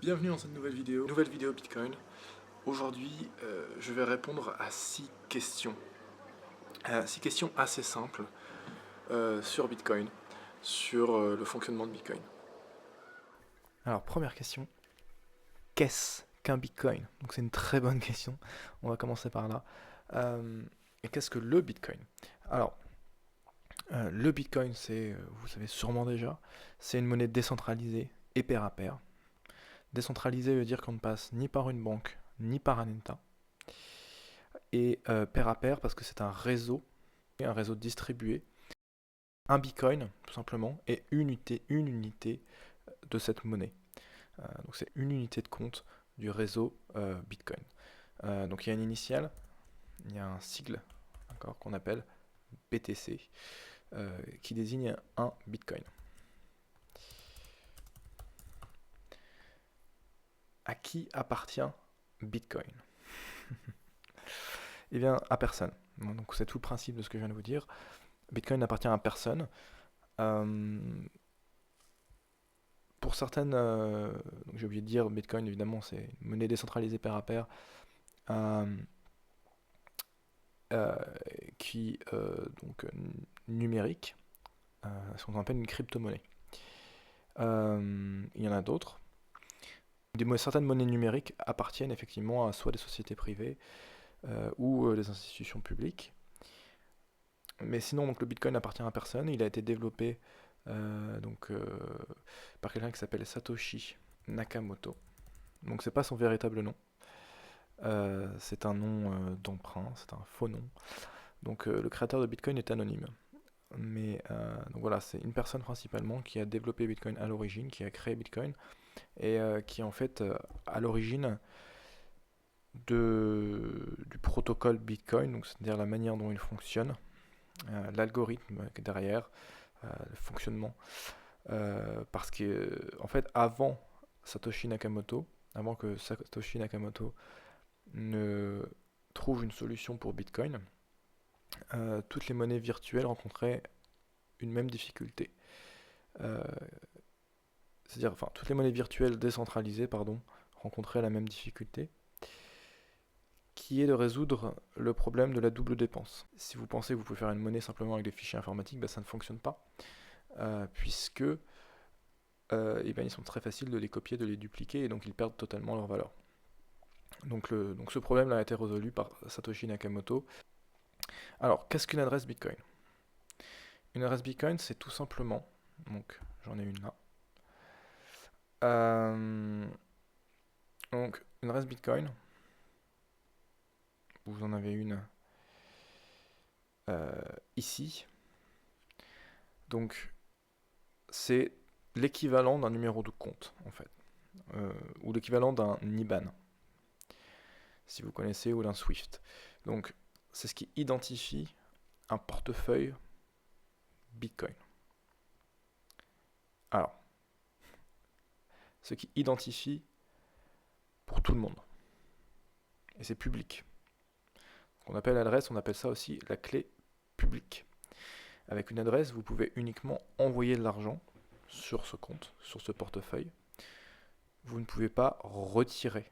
Bienvenue dans cette nouvelle vidéo Bitcoin. Aujourd'hui, je vais répondre à 6 questions. 6 questions assez simples sur Bitcoin, sur le fonctionnement de Bitcoin. Alors, première question, qu'est-ce qu'un Bitcoin? Donc c'est une très bonne question, on va commencer par là. Et qu'est-ce que le Bitcoin? Alors, le Bitcoin, c'est, vous savez sûrement déjà, c'est une monnaie décentralisée et pair à pair. Décentralisé veut dire qu'on ne passe ni par une banque, ni par un État. Et pair à pair parce que c'est un réseau distribué. Un bitcoin, tout simplement, est une unité de cette monnaie. Donc c'est une unité de compte du réseau Bitcoin. Donc il y a une initiale, il y a un sigle qu'on appelle BTC, qui désigne un Bitcoin. À qui appartient Bitcoin? Eh bien, à personne. Bon, donc c'est tout le principe de ce que je viens de vous dire. Bitcoin n'appartient à personne. Pour certaines, donc j'ai oublié de dire, Bitcoin évidemment c'est une monnaie décentralisée pair à pair euh, euh, qui donc numérique, ce qu'on appelle une crypto-monnaie. Il y en a d'autres. Certaines monnaies numériques appartiennent effectivement à soit des sociétés privées ou des institutions publiques. Mais sinon, donc, le Bitcoin n'appartient à personne. Il a été développé par quelqu'un qui s'appelle Satoshi Nakamoto. Donc c'est pas son véritable nom. C'est un nom d'emprunt, c'est un faux nom. Donc le créateur de Bitcoin est anonyme. Mais donc voilà, c'est une personne principalement qui a développé Bitcoin à l'origine, qui a créé Bitcoin, et qui est en fait à l'origine du protocole Bitcoin, donc c'est-à-dire la manière dont il fonctionne, l'algorithme derrière, le fonctionnement. Parce que en fait, avant que Satoshi Nakamoto ne trouve une solution pour Bitcoin, toutes les monnaies virtuelles rencontraient une même difficulté. Euh, C'est-à-dire, enfin, toutes les monnaies virtuelles décentralisées, pardon, rencontraient la même difficulté, qui est de résoudre le problème de la double dépense. Si vous pensez que vous pouvez faire une monnaie simplement avec des fichiers informatiques, bah, ça ne fonctionne pas, puisque eh ben, ils sont très faciles de les copier, de les dupliquer, et donc ils perdent totalement leur valeur. Donc ce problème-là a été résolu par Satoshi Nakamoto. Alors, qu'est-ce qu'une adresse Bitcoin? Une adresse Bitcoin, c'est tout simplement, donc j'en ai une là. Donc, une adresse Bitcoin, vous en avez une ici. Donc, c'est l'équivalent d'un numéro de compte, en fait, ou l'équivalent d'un IBAN, si vous connaissez, ou d'un SWIFT. Donc, c'est ce qui identifie un portefeuille Bitcoin. Alors, ce qui identifie pour tout le monde. Et c'est public. On appelle l'adresse, on appelle ça aussi la clé publique. Avec une adresse, vous pouvez uniquement envoyer de l'argent sur ce compte, sur ce portefeuille. Vous ne pouvez pas retirer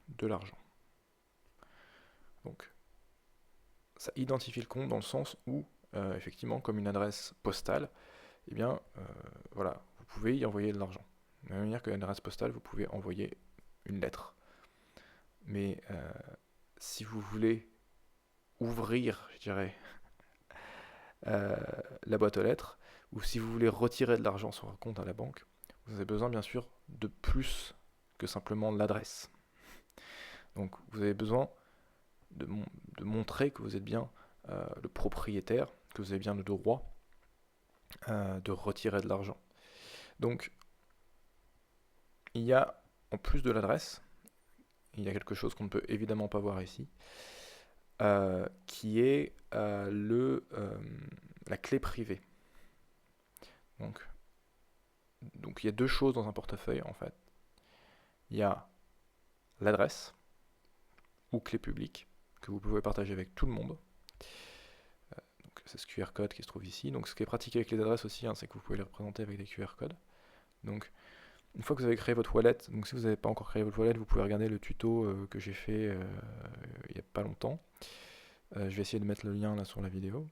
de l'argent. Donc, ça identifie le compte dans le sens où, effectivement, comme une adresse postale, eh bien, voilà, vous pouvez y envoyer de l'argent. De la même manière que l'adresse postale, vous pouvez envoyer une lettre. Mais si vous voulez ouvrir, je dirais, la boîte aux lettres, ou si vous voulez retirer de l'argent sur un compte à la banque, vous avez besoin bien sûr de plus que simplement l'adresse. Donc vous avez besoin de montrer que vous êtes bien le propriétaire, que vous avez bien le droit de retirer de l'argent. Donc il y a, en plus de l'adresse, il y a quelque chose qu'on ne peut évidemment pas voir ici, qui est la clé privée. Donc il y a deux choses dans un portefeuille en fait. Il y a l'adresse ou clé publique que vous pouvez partager avec tout le monde. Donc c'est ce QR code qui se trouve ici. Donc ce qui est pratique avec les adresses aussi, hein, c'est que vous pouvez les représenter avec des QR codes. Donc Une fois que vous avez créé votre wallet, donc si vous n'avez pas encore créé votre wallet, vous pouvez regarder le tuto que j'ai fait il n'y a pas longtemps. Je vais essayer de mettre le lien là sur la vidéo.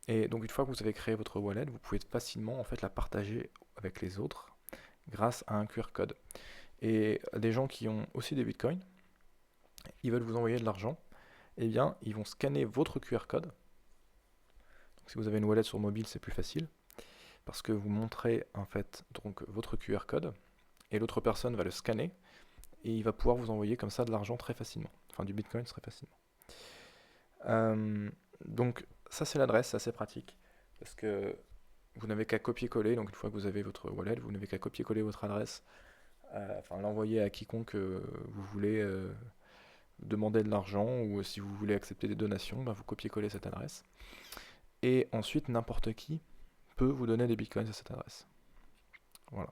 Et donc une fois que vous avez créé votre wallet, vous pouvez facilement en fait la partager avec les autres grâce à un QR code. Et des gens qui ont aussi des bitcoins, ils veulent vous envoyer de l'argent, eh bien ils vont scanner votre QR code. Donc, si vous avez une wallet sur mobile, c'est plus facile parce que vous montrez en fait donc votre QR code et l'autre personne va le scanner et il va pouvoir vous envoyer comme ça de l'argent très facilement, enfin du bitcoin très facilement. Donc ça c'est l'adresse, c'est assez pratique parce que vous n'avez qu'à copier-coller, donc une fois que vous avez votre wallet, vous n'avez qu'à copier-coller votre adresse, enfin l'envoyer à quiconque vous voulez demander de l'argent ou si vous voulez accepter des donations, vous copiez-collez cette adresse. Et ensuite n'importe qui peut vous donner des bitcoins à cette adresse. Voilà.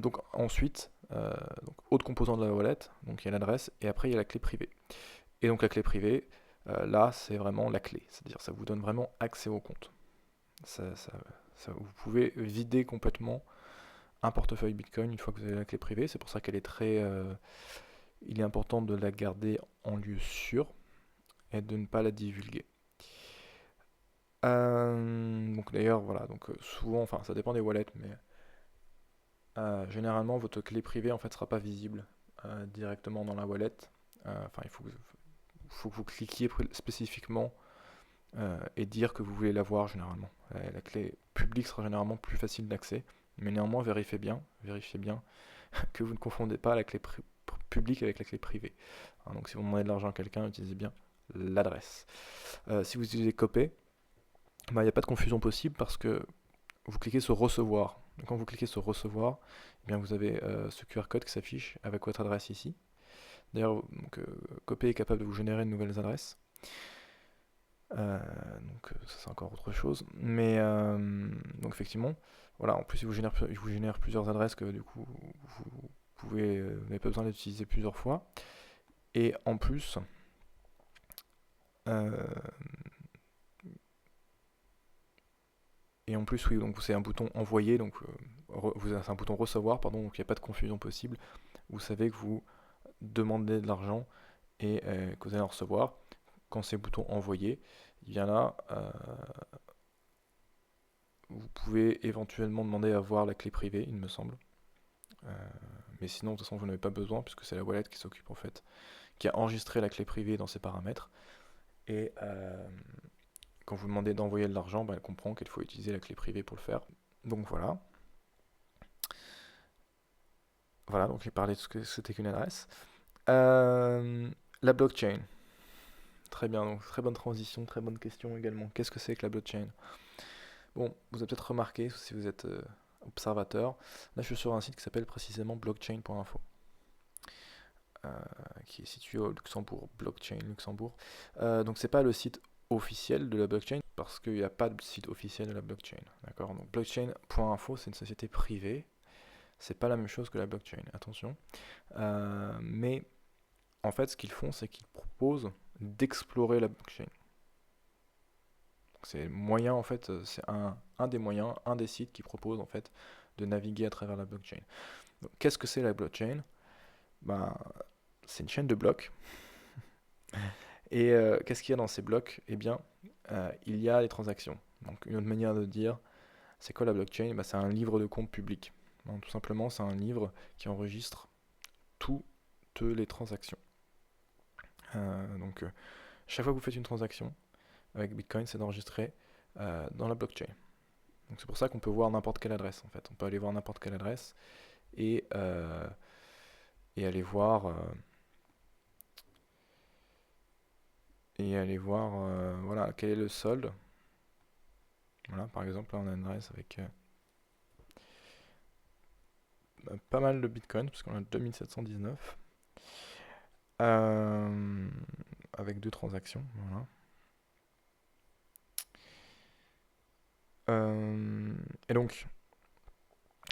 Donc ensuite, donc, autre composant de la wallet, donc il y a l'adresse et après il y a la clé privée. Et donc la clé privée, là c'est vraiment la clé, c'est-à-dire ça vous donne vraiment accès au compte. Vous pouvez vider complètement un portefeuille Bitcoin une fois que vous avez la clé privée, c'est pour ça qu'elle est il est important de la garder en lieu sûr et de ne pas la divulguer. Donc d'ailleurs voilà, donc souvent, enfin ça dépend des wallets, mais généralement votre clé privée en fait sera pas visible directement dans la wallet. Enfin il faut que vous cliquiez spécifiquement et dire que vous voulez l'avoir généralement. La clé publique sera généralement plus facile d'accès, mais néanmoins vérifiez bien que vous ne confondez pas la clé publique avec la clé privée. Donc si vous demandez de l'argent à quelqu'un, utilisez bien l'adresse. Si vous utilisez Copay, il n'y a pas de confusion possible parce que vous cliquez sur recevoir. Donc, quand vous cliquez sur recevoir, eh bien vous avez ce QR code qui s'affiche avec votre adresse ici. D'ailleurs, Copay est capable de vous générer de nouvelles adresses. Donc ça c'est encore autre chose. Mais donc effectivement, voilà, en plus il vous génère plusieurs adresses que du coup vous n'avez pas besoin d'utiliser plusieurs fois. Et en plus, oui, donc c'est un bouton envoyer, donc c'est un bouton recevoir, pardon, donc il n'y a pas de confusion possible. Vous savez que vous demandez de l'argent et que vous allez en recevoir. Quand c'est bouton envoyer, il y en a vous pouvez éventuellement demander à voir la clé privée, il me semble. Mais sinon, de toute façon, vous n'avez pas besoin, puisque c'est la wallet qui s'occupe en fait, qui a enregistré la clé privée dans ses paramètres. Et quand vous demandez d'envoyer de l'argent, elle comprend qu'il faut utiliser la clé privée pour le faire. Donc voilà. Voilà, donc j'ai parlé de ce que c'était qu'une adresse. La blockchain. Très bien, donc très bonne transition, très bonne question également. Qu'est-ce que c'est que la blockchain? Bon, vous avez peut-être remarqué, si vous êtes observateur, là je suis sur un site qui s'appelle précisément blockchain.info, qui est situé au Luxembourg, blockchain Luxembourg. Donc c'est pas le site officiel de la blockchain, parce qu'il n'y a pas de site officiel de la blockchain. D'accord. Donc blockchain.info, c'est une société privée, c'est pas la même chose que la blockchain, attention. Mais en fait, ce qu'ils font, c'est qu'ils proposent d'explorer la blockchain. C'est moyen en fait, c'est un des moyens, un des sites qui propose en fait de naviguer à travers la blockchain. Donc, qu'est-ce que c'est la blockchain? C'est une chaîne de blocs. Et qu'est-ce qu'il y a dans ces blocs? Eh bien, il y a les transactions. Donc une autre manière de dire, c'est quoi la blockchain? C'est un livre de compte public. Donc, tout simplement, c'est un livre qui enregistre toutes les transactions. Donc chaque fois que vous faites une transaction avec Bitcoin, c'est d'enregistrer dans la blockchain. Donc c'est pour ça qu'on peut voir n'importe quelle adresse en fait. On peut aller voir n'importe quelle adresse et aller voir voilà, quel est le solde. Voilà, par exemple là on a une adresse avec pas mal de Bitcoin parce qu'on a 2719 avec 2 transactions. Voilà. Et donc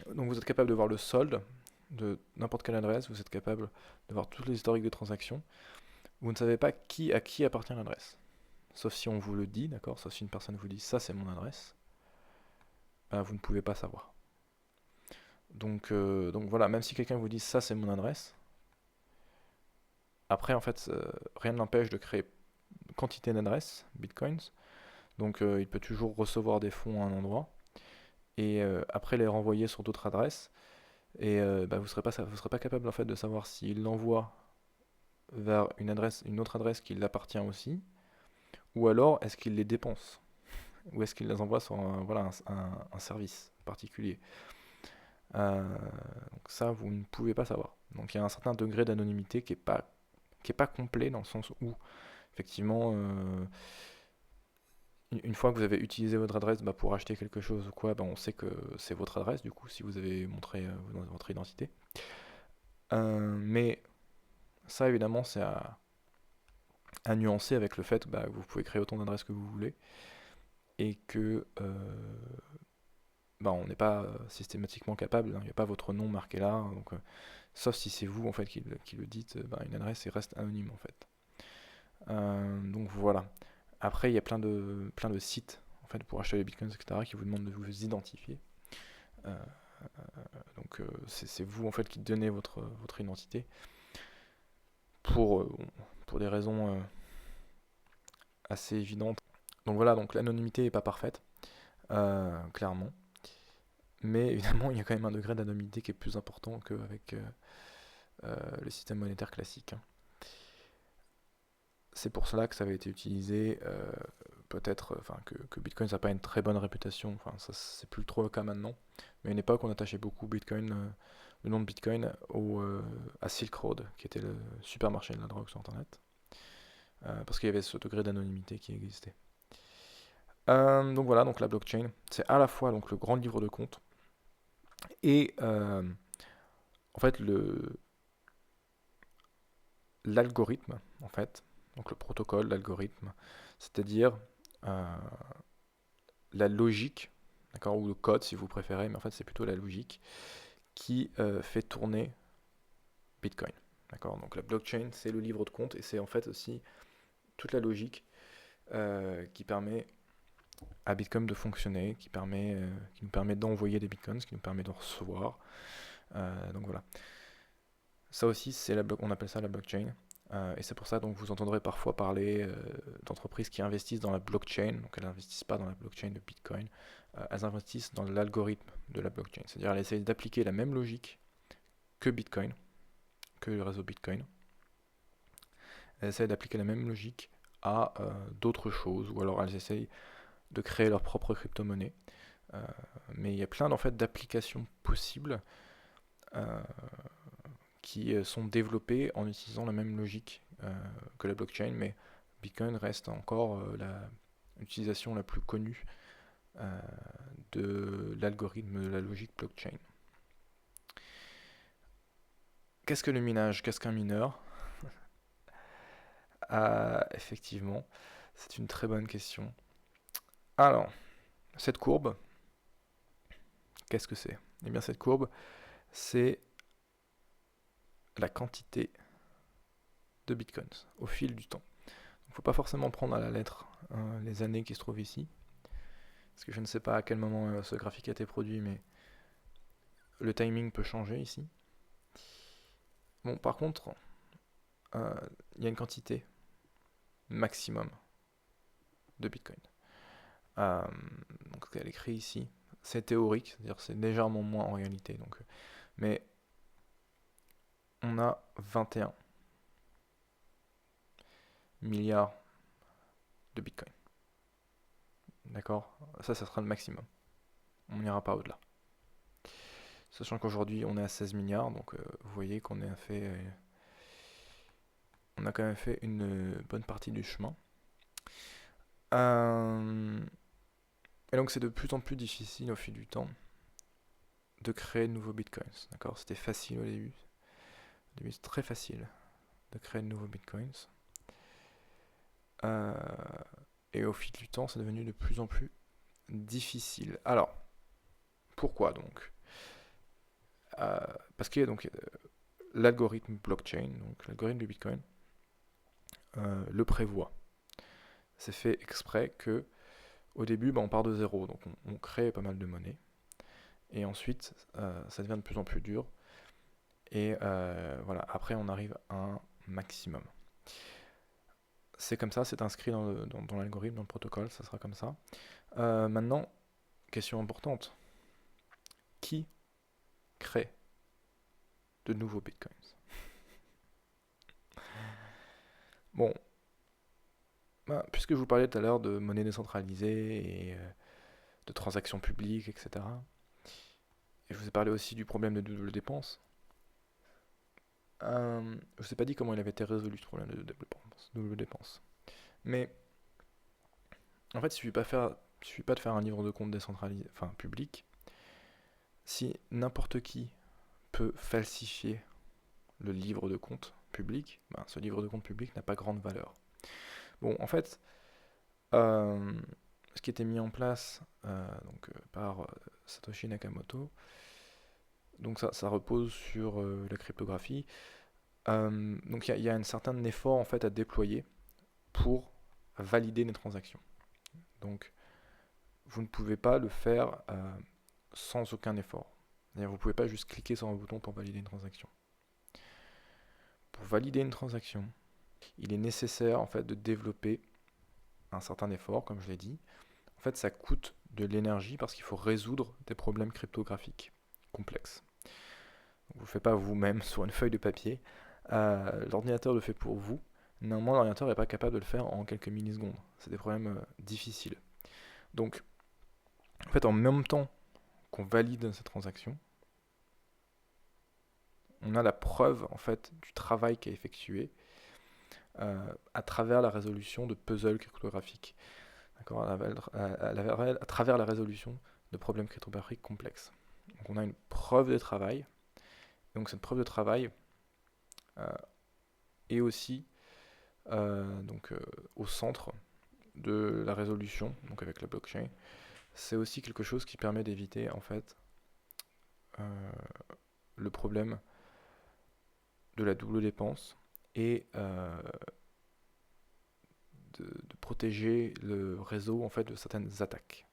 vous êtes capable de voir le solde de n'importe quelle adresse, vous êtes capable de voir tous les historiques de transactions. Vous ne savez pas à qui appartient l'adresse. Sauf si on vous le dit, d'accord? Sauf si une personne vous dit ça c'est mon adresse. vous ne pouvez pas savoir. Donc voilà, même si quelqu'un vous dit ça c'est mon adresse, après en fait rien ne l'empêche de créer quantité d'adresses, bitcoins, donc il peut toujours recevoir des fonds à un endroit, et après les renvoyer sur d'autres adresses, et vous serez pas capable en fait de savoir s'il l'envoie vers une autre adresse qui l'appartient aussi, ou alors est-ce qu'il les dépense, ou est-ce qu'il les envoie sur un service particulier. Donc ça, vous ne pouvez pas savoir. Donc il y a un certain degré d'anonymité qui est pas complet dans le sens où, effectivement, une fois que vous avez utilisé votre adresse pour acheter quelque chose ou quoi, on sait que c'est votre adresse, du coup, si vous avez montré votre identité. Mais ça, évidemment, c'est à nuancer avec le fait que vous pouvez créer autant d'adresses que vous voulez et que on n'est pas systématiquement capable, hein, il n'y a pas votre nom marqué là, donc sauf si c'est vous en fait qui le dites, une adresse reste anonyme en fait. Donc voilà. Après il y a plein de sites en fait pour acheter les bitcoins, etc., qui vous demandent de vous identifier. Donc c'est vous en fait qui donnez votre identité pour des raisons assez évidentes. Donc voilà, donc l'anonymité n'est pas parfaite, clairement. Mais évidemment, il y a quand même un degré d'anonymité qui est plus important qu'avec le système monétaire classique. C'est pour cela que ça avait été utilisé, peut-être, que Bitcoin n'a pas une très bonne réputation, ça c'est plus trop le cas maintenant. Mais à une époque, on attachait beaucoup Bitcoin, le nom de Bitcoin à Silk Road, qui était le supermarché de la drogue sur Internet, parce qu'il y avait ce degré d'anonymité qui existait. Donc voilà, donc la blockchain, c'est à la fois donc le grand livre de compte et en fait l'algorithme, en fait, donc le protocole, l'algorithme, c'est-à-dire la logique, d'accord, ou le code si vous préférez, mais en fait c'est plutôt la logique qui fait tourner Bitcoin, d'accord. Donc la blockchain c'est le livre de compte et c'est en fait aussi toute la logique qui permet à Bitcoin de fonctionner, qui nous permet d'envoyer des Bitcoins, qui nous permet de recevoir. Donc voilà. Ça aussi, on appelle ça la blockchain. Et c'est pour ça donc vous entendrez parfois parler d'entreprises qui investissent dans la blockchain. Donc elles n'investissent pas dans la blockchain de Bitcoin, elles investissent dans l'algorithme de la blockchain. C'est-à-dire elles essayent d'appliquer la même logique que Bitcoin, que le réseau Bitcoin. Elles essayent d'appliquer la même logique à d'autres choses, ou alors elles essayent de créer leur propre crypto-monnaie. Mais il y a plein en fait d'applications possibles qui sont développées en utilisant la même logique que la blockchain, mais Bitcoin reste encore l'utilisation la plus connue de l'algorithme de la logique blockchain. Qu'est-ce que le minage? Qu'est-ce qu'un mineur? Effectivement, c'est une très bonne question. Alors, cette courbe, qu'est-ce que c'est? Eh bien, cette courbe, c'est la quantité de bitcoins au fil du temps. Il ne faut pas forcément prendre à la lettre les années qui se trouvent ici, parce que je ne sais pas à quel moment ce graphique a été produit, mais le timing peut changer ici. Bon, par contre, il y a une quantité maximum de bitcoin. Donc elle est écrit ici, c'est théorique, c'est-à-dire c'est légèrement moins en réalité. Donc, mais on a 21 milliards de bitcoin. D'accord? Ça sera le maximum. On n'ira pas au-delà. Sachant qu'aujourd'hui on est à 16 milliards, donc vous voyez qu'on a quand même fait une bonne partie du chemin. Et donc c'est de plus en plus difficile au fil du temps de créer de nouveaux bitcoins. D'accord? C'était facile au début. Au début c'est très facile de créer de nouveaux bitcoins. Et au fil du temps c'est devenu de plus en plus difficile. Alors, pourquoi donc? Parce qu'il y a donc l'algorithme blockchain, donc l'algorithme du Bitcoin, le prévoit. C'est fait exprès que Au début, on part de zéro, donc on crée pas mal de monnaie. Et ensuite, ça devient de plus en plus dur. Et voilà, après on arrive à un maximum. C'est comme ça, c'est inscrit dans l'algorithme, dans le protocole, ça sera comme ça. Maintenant, question importante. Qui crée de nouveaux bitcoins? Bon, puisque je vous parlais tout à l'heure de monnaie décentralisée et de transactions publiques, etc. Et je vous ai parlé aussi du problème de double dépense. Je ne vous ai pas dit comment il avait été résolu ce problème de double dépense. Mais en fait, il suffit pas de faire un livre de compte décentralisé, enfin public. Si n'importe qui peut falsifier le livre de compte public, ce livre de compte public n'a pas grande valeur. Bon, en fait, ce qui était mis en place par Satoshi Nakamoto, donc ça repose sur la cryptographie. Donc il y a un certain effort en fait à déployer pour valider les transactions. Donc vous ne pouvez pas le faire sans aucun effort. C'est-à-dire, vous ne pouvez pas juste cliquer sur un bouton pour valider une transaction. Pour valider une transaction, il est nécessaire en fait de développer un certain effort, comme je l'ai dit. En fait, ça coûte de l'énergie parce qu'il faut résoudre des problèmes cryptographiques complexes. Donc, vous ne le faites pas vous-même sur une feuille de papier. L'ordinateur le fait pour vous. Néanmoins, l'ordinateur n'est pas capable de le faire en quelques millisecondes. C'est des problèmes difficiles. Donc, en fait, en même temps qu'on valide cette transaction, on a la preuve en fait du travail qui est effectué à travers la résolution de puzzles cryptographiques, d'accord, à travers la résolution de problèmes cryptographiques complexes. Donc on a une preuve de travail. Et donc cette preuve de travail est aussi au centre de la résolution, donc avec la blockchain. C'est aussi quelque chose qui permet d'éviter en fait le problème de la double dépense et de protéger le réseau en fait de certaines attaques.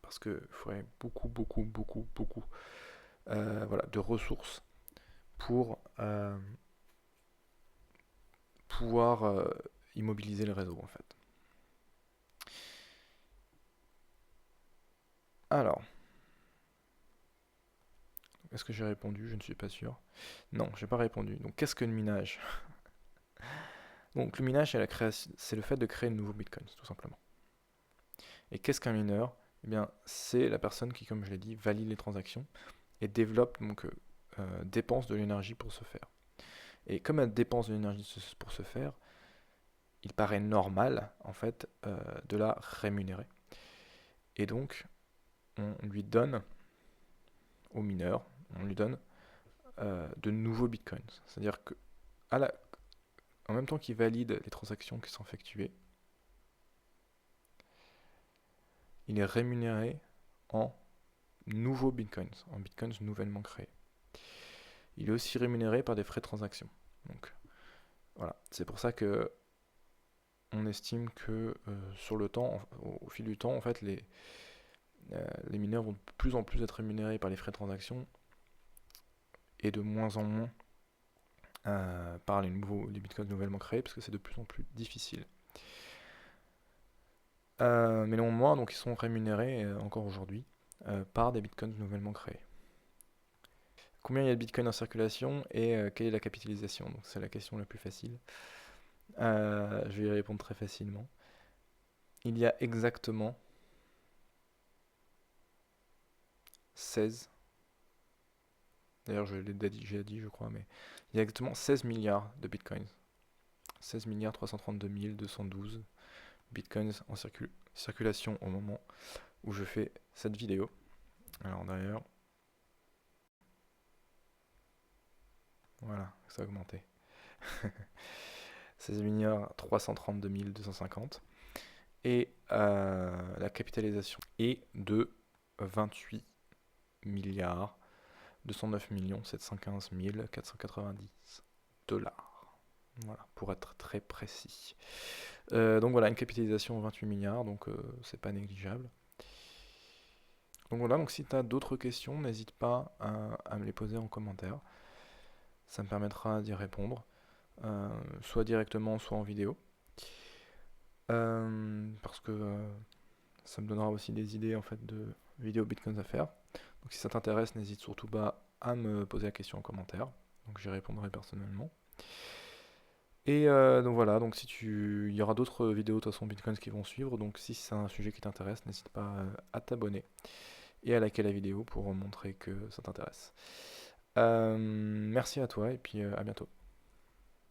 Parce qu'il faudrait beaucoup de ressources pour pouvoir immobiliser le réseau en fait. Alors, est-ce que j'ai répondu? Je ne suis pas sûr. Non, je n'ai pas répondu. Donc, qu'est-ce que le minage? Donc, le minage, c'est le fait de créer de nouveaux bitcoins, tout simplement. Et qu'est-ce qu'un mineur? Eh bien, c'est la personne qui, comme je l'ai dit, valide les transactions et développe, dépense de l'énergie pour ce faire. Et comme elle dépense de l'énergie pour ce faire, il paraît normal, en fait, de la rémunérer. Et donc, on lui donne, au mineur, on lui donne de nouveaux bitcoins. C'est-à-dire que, en même temps qu'il valide les transactions qui sont effectuées, il est rémunéré en nouveaux bitcoins, en bitcoins nouvellement créés. Il est aussi rémunéré par des frais de transaction. Donc, voilà. C'est pour ça que on estime que sur le temps, au fil du temps, en fait, les mineurs vont de plus en plus être rémunérés par les frais de transaction et de moins en moins par les bitcoins nouvellement créés, parce que c'est de plus en plus difficile. Mais néanmoins, donc, ils sont rémunérés encore aujourd'hui par des bitcoins nouvellement créés. Combien il y a de bitcoins en circulation et quelle est la capitalisation? Donc c'est la question la plus facile. Je vais y répondre très facilement. Il y a exactement 16. D'ailleurs, j'ai déjà dit, je crois, mais il y a exactement 16 milliards de bitcoins. 16 milliards 332 212 bitcoins en circulation au moment où je fais cette vidéo. Alors d'ailleurs, voilà, ça a augmenté. 16 milliards 332 250. Et la capitalisation est de 28 milliards 209 715 490 dollars. Voilà, pour être très précis. Donc voilà, une capitalisation 28 milliards, donc c'est pas négligeable. Donc voilà, donc si tu as d'autres questions, n'hésite pas à me les poser en commentaire. Ça me permettra d'y répondre, soit directement, soit en vidéo. Parce que ça me donnera aussi des idées en fait de vidéos Bitcoin à faire. Donc si ça t'intéresse, n'hésite surtout pas à me poser la question en commentaire. Donc j'y répondrai personnellement. Et donc voilà, donc il y aura d'autres vidéos de toute façon Bitcoin qui vont suivre. Donc si c'est un sujet qui t'intéresse, n'hésite pas à t'abonner et à liker la vidéo pour montrer que ça t'intéresse. Merci à toi et puis à bientôt.